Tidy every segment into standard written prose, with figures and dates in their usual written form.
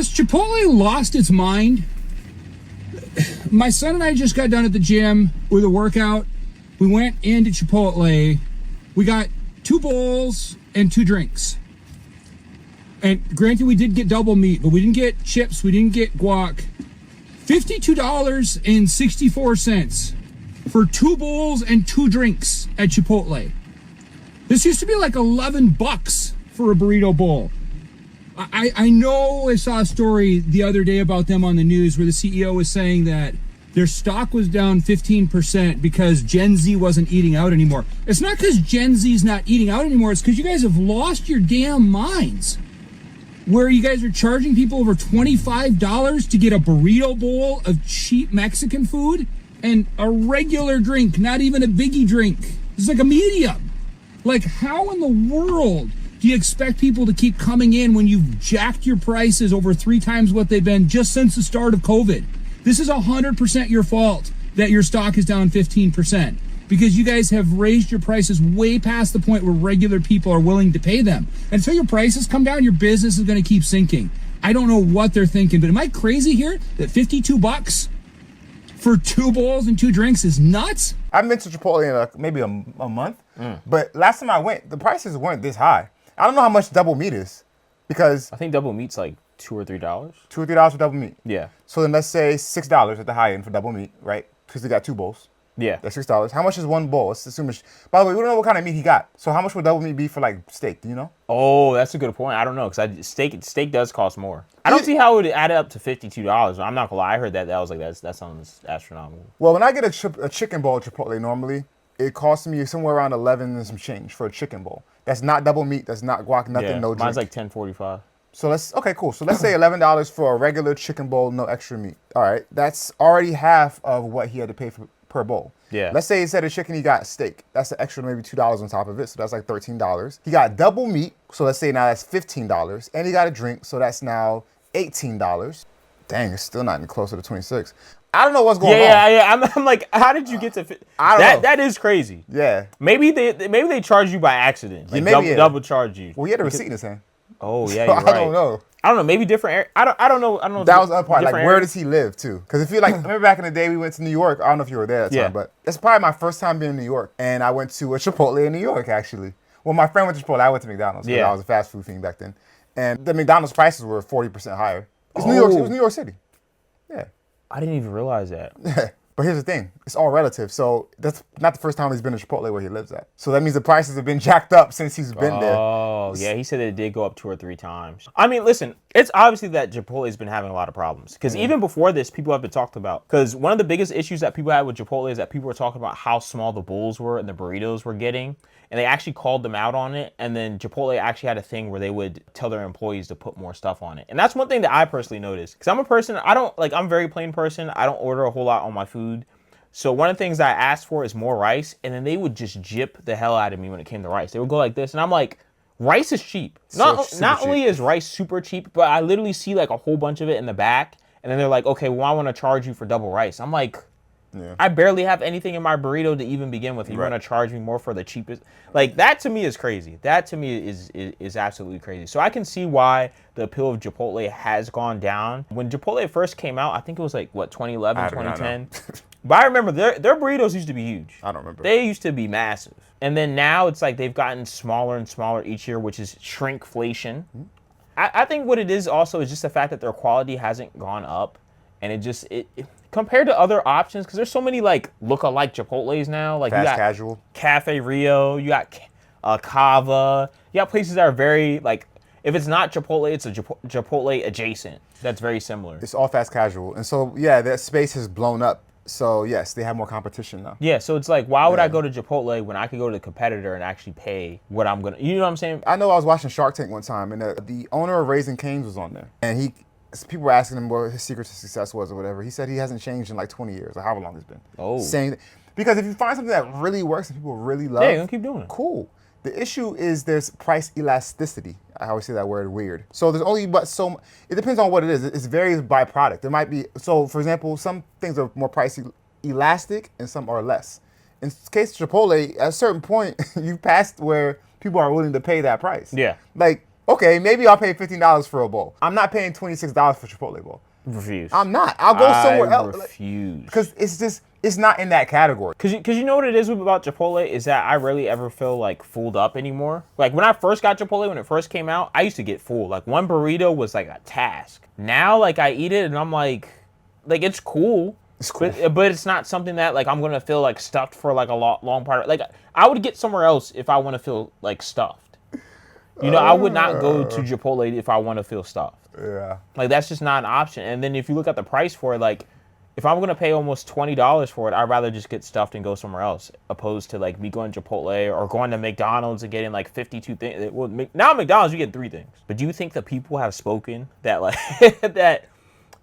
Has Chipotle lost its mind? My son and I just got done at the gym with a workout. We went into Chipotle. We got 2 bowls and 2 drinks. And granted, we did get double meat, but we didn't get chips. We didn't get guac. $52.64 for 2 bowls and 2 drinks at Chipotle. This used to be like $11 for a burrito bowl. I know I saw a story the other day about them on the news where the CEO was saying that their stock was down 15% because Gen Z wasn't eating out anymore. It's not because Gen Z's not eating out anymore. It's because you guys have lost your damn minds. Where you guys are charging people over $25 to get a burrito bowl of cheap Mexican food and a regular drink, not even a biggie drink. It's like a medium. Like, how in the world do you expect people to keep coming in when you've jacked your prices over 3 times what they've been just since the start of COVID? This is 100% your fault that your stock is down 15% because you guys have raised your prices way past the point where regular people are willing to pay them. Until your prices come down, your business is going to keep sinking. I don't know what they're thinking, but am I crazy here that $52 for 2 bowls and 2 drinks is nuts? I've been to Chipotle in maybe a month, but last time I went, the prices weren't this high. I don't know how much double meat is because I think double meat's like $2 or $3. $2 or $3 for double meat. Yeah. So then let's say $6 at the high end for double meat, right? Because they got 2 bowls. Yeah. That's $6. How much is 1 bowl? Let's assume it's, by the way, we don't know what kind of meat he got. So how much would double meat be for like steak? Do you know? Oh, that's a good point. I don't know because steak does cost more. I don't see how it would add up to $52. I'm not gonna lie. I heard that was like that sounds astronomical. Well, when I get a chicken bowl at Chipotle normally, it costs me somewhere around 11 and some change for a chicken bowl. That's not double meat. That's not guac. Nothing. No drink. Mine's like $10.45. So okay, cool. So let's say $11 for a regular chicken bowl, no extra meat. All right, that's already half of what he had to pay per bowl. Yeah. Let's say instead of chicken, he got steak. That's an extra maybe $2 on top of it, so that's like $13. He got double meat, so let's say now that's $15, and he got a drink, so that's now $18. Dang, it's still not even closer to 26. I don't know what's going on. Yeah. I'm like, how did you get to? I don't know. That is crazy. Yeah. Maybe they charged you by accident. Like double charge you. Well, he had a receipt in his hand. Oh yeah, So you're right. I don't know. I don't know. Maybe different. I don't know. That was the other part. Like, where does he live too? Because if you like, remember back in the day we went to New York. I don't know if you were there at the time, but it's probably my first time being in New York, and I went to a Chipotle in New York actually. Well, my friend went to Chipotle. I went to McDonald's because I was a fast food fiend back then, and the McDonald's prices were 40% higher. It's New York. It was New York City. Yeah. I didn't even realize that. Yeah. But here's the thing, it's all relative. So that's not the first time he's been to Chipotle where he lives at. So that means the prices have been jacked up since he's been there. Oh, yeah, he said it did go up 2 or 3 times. I mean, listen, it's obviously that Chipotle's been having a lot of problems. Because even before this, people have been talked about. Because one of the biggest issues that people had with Chipotle is that people were talking about how small the bowls were and the burritos were getting. And they actually called them out on it. And then Chipotle actually had a thing where they would tell their employees to put more stuff on it. And that's one thing that I personally noticed. Because I'm a person, I'm a very plain person. I don't order a whole lot on my food. So one of the things I asked for is more rice, and then they would just jip the hell out of me when it came to rice. They would go like this, and I'm like, rice is cheap. Not only is rice super cheap, but I literally see like a whole bunch of it in the back, and then they're like, okay, well, I want to charge you for double rice. I'm like, I barely have anything in my burrito to even begin with. You want to charge me more for the cheapest? Like, that to me is crazy. That to me is absolutely crazy. So I can see why the appeal of Chipotle has gone down. When Chipotle first came out, I think it was like, 2011, 2010? But I remember their burritos used to be huge. I don't remember. They used to be massive. And then now it's like they've gotten smaller and smaller each year, which is shrinkflation. I think what it is also is just the fact that their quality hasn't gone up. And it compared to other options, because there's so many like look-alike Chipotles now. Like Fast you got casual. Cafe Rio, you got Cava. You got places that are very like, if it's not Chipotle, it's a Chipotle adjacent. That's very similar. It's all fast casual. And so, yeah, that space has blown up. So, yes, they have more competition now. Yeah, so it's like, why would I go to Chipotle when I could go to the competitor and actually pay what I'm going to, you know what I'm saying? I know I was watching Shark Tank one time, and the owner of Raising Cane's was on there. And people were asking him what his secret to success was or whatever. He said he hasn't changed in like 20 years or however long it's been. Oh. Because if you find something that really works and people really love, you're going to keep doing it. Cool. The issue is there's price elasticity. I always say that word weird. So there's only it depends on what it is. It varies by product. There might be, so for example, some things are more price elastic and some are less. In the case of Chipotle, at a certain point, you've passed where people are willing to pay that price. Yeah. Like, Okay, maybe I'll pay $15 for a bowl. I'm not paying $26 for Chipotle bowl. Refuse. I'm not. I'll go somewhere else. Refuse. Because it's not in that category. Cause you know what it is about Chipotle is that I rarely ever feel like fooled up anymore. Like when I first got Chipotle, when it first came out, I used to get fooled. Like one burrito was like a task. Now like I eat it and I'm like it's cool. It's cool. But it's not something that like I'm gonna feel like stuffed for like a long part of, like I would get somewhere else if I want to feel like stuffed. You know, I would not go to Chipotle if I want to feel stuffed. Yeah. Like that's just not an option. And then if you look at the price for it, like if I'm gonna pay almost $20 for it, I'd rather just get stuffed and go somewhere else, opposed to like me going to Chipotle or going to McDonald's and getting like 52 things. Well, now McDonald's you get 3 things. But do you think the people have spoken that like that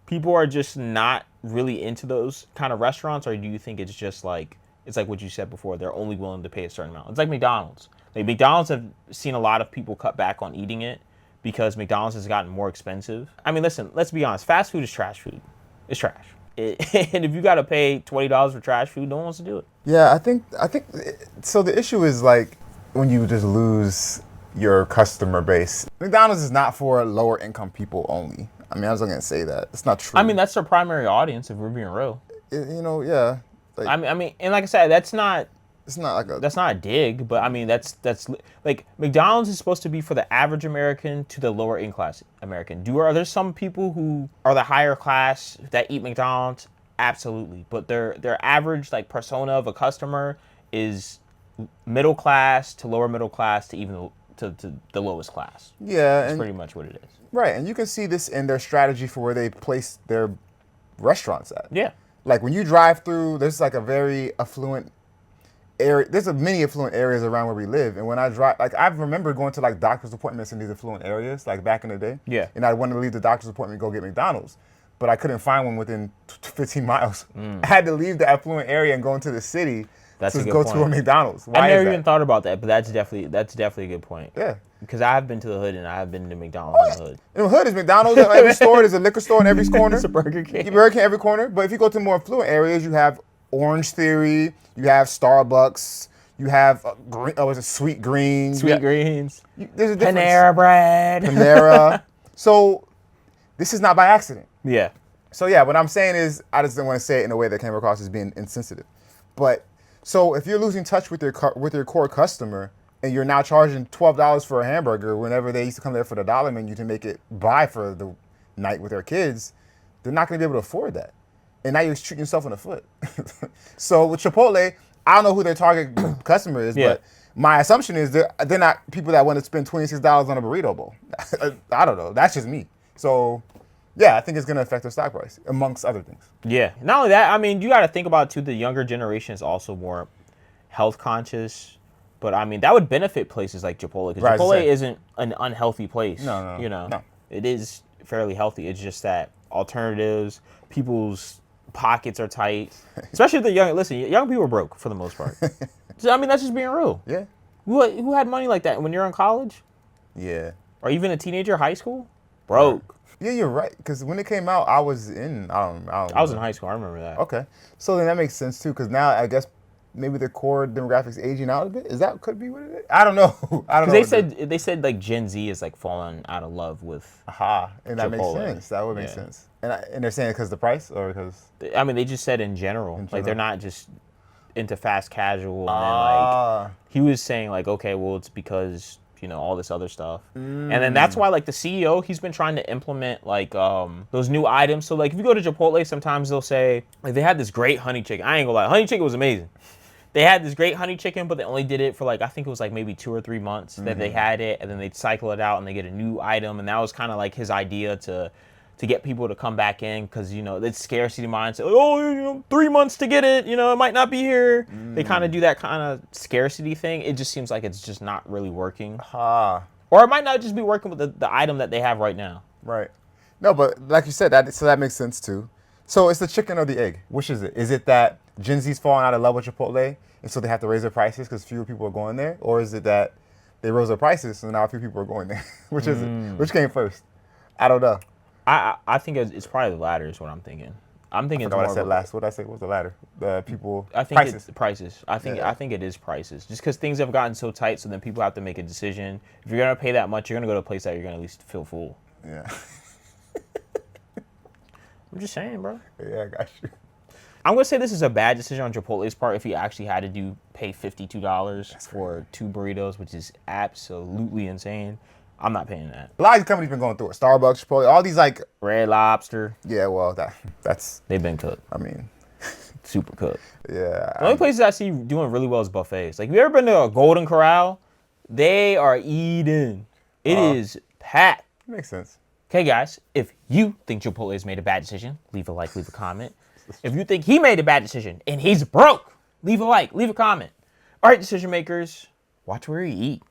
people are just not really into those kind of restaurants, or do you think it's just like it's like what you said before? They're only willing to pay a certain amount. It's like McDonald's. Like McDonald's have seen a lot of people cut back on eating it because McDonald's has gotten more expensive. I mean, listen, let's be honest. Fast food is trash food. It's trash. And if you got to pay $20 for trash food, no one wants to do it. Yeah, I think so. The issue is like when you just lose your customer base. McDonald's is not for lower income people only. I mean, I was not gonna say that. It's not true. I mean, that's their primary audience if we're being real. Yeah. Like, I mean, and like I said, that's not a dig, but I mean, that's like McDonald's is supposed to be for the average American to the lower income class American. Are there some people who are the higher class that eat McDonald's? Absolutely, but their average like persona of a customer is middle class to lower middle class to even to the lowest class. Yeah, that's pretty much what it is. Right, and you can see this in their strategy for where they place their restaurants at. Yeah, like when you drive through, there's like a very affluent area. There's many affluent areas around where we live, and when I drive, like I remember going to like doctor's appointments in these affluent areas, like back in the day. Yeah, and I wanted to leave the doctor's appointment and go get McDonald's, but I couldn't find one within 15 miles. I had to leave the affluent area and go into the city to go to a McDonald's. I never even thought about that, but that's definitely a good point. Yeah. Because I have been to the hood and I have been to McDonald's in the hood. In the hood is McDonald's at every store. There's a liquor store in every corner. There's a Burger King. Burger King every corner. But if you go to more affluent areas, you have Orange Theory, you have Starbucks, you have Sweet Greens. Sweet Greens. There's a difference. Panera Bread. Panera. So this is not by accident. Yeah. So yeah, what I'm saying is, I just didn't want to say it in a way that came across as being insensitive. But so if you're losing touch with your core customer, and you're now charging $12 for a hamburger whenever they used to come there for the dollar menu to make it buy for the night with their kids, they're not going to be able to afford that. And now you're shooting yourself in the foot. So with Chipotle, I don't know who their target customer is, but my assumption is they're not people that want to spend $26 on a burrito bowl. I don't know. That's just me. So yeah, I think it's going to affect their stock price, amongst other things. Yeah. Not only that, I mean, you got to think about, too, the younger generation is also more health conscious. But I mean, that would benefit places like Chipotle, because Chipotle isn't an unhealthy place. No. It is fairly healthy. It's just that alternatives, people's pockets are tight, especially the young. Listen, young people are broke for the most part. So, I mean, that's just being real. Yeah. Who had money like that when you're in college? Yeah. Or even a teenager, high school? Broke. Yeah, you're right. Because when it came out, I was in. I was in high school. I remember that. Okay, so then that makes sense too. Because now I guess. Maybe the core demographics aging out a bit. Could be what it is? I don't know. Because they said like Gen Z is like falling out of love with. And that makes sense. That would make sense. And they're saying it because the price, or because. I mean, they just said in general. Like they're not just into fast casual. And then like he was saying like, okay, well it's because all this other stuff. And then that's why like the CEO, he's been trying to implement like those new items. So like if you go to Chipotle, sometimes they'll say like they had this great honey chicken. I ain't gonna lie, honey chicken was amazing. They had this great honey chicken, but they only did it for like, I think it was like maybe 2 or 3 months that they had it, and then they'd cycle it out and they get a new item. And that was kind of like his idea to get people to come back in, because, it's scarcity mindset. 3 months to get it, it might not be here. They kind of do that kind of scarcity thing. It just seems like it's just not really working. Or it might not just be working with the item that they have right now. Right. No, but like you said, that makes sense too. So it's the chicken or the egg? Which is it? Is it that Gen Z's falling out of love with Chipotle, and so they have to raise their prices because fewer people are going there? Or is it that they rose their prices, so now a few people are going there? Which is it? Which came first? I don't know. I think it's probably the latter is what I'm thinking. I'm thinking I it's forgot what more I said of a- last. What did I say? What was the latter? The people. I think prices. it's prices. I think Yeah. I think it is prices. Just because things have gotten so tight, so then people have to make a decision. If you're gonna pay that much, you're gonna go to a place that you're gonna at least feel full. Yeah. I'm just saying, bro. Yeah, I got you. I'm gonna say this is a bad decision on Chipotle's part if he actually had to pay $52 for 2 burritos, which is absolutely insane. I'm not paying that. A lot of these companies been going through it. Starbucks, Chipotle, all these like. Red Lobster, Yeah, well, that's. they've been cooked, I mean, super cooked. yeah. The only places I see doing really well is buffets. Like, if you ever been to a Golden Corral, they are eating. It is packed. Makes sense. Okay, guys, if you think Chipotle has made a bad decision, leave a like, leave a comment. If you think he made a bad decision and he's broke, leave a like, leave a comment. All right, decision makers, watch where you eat.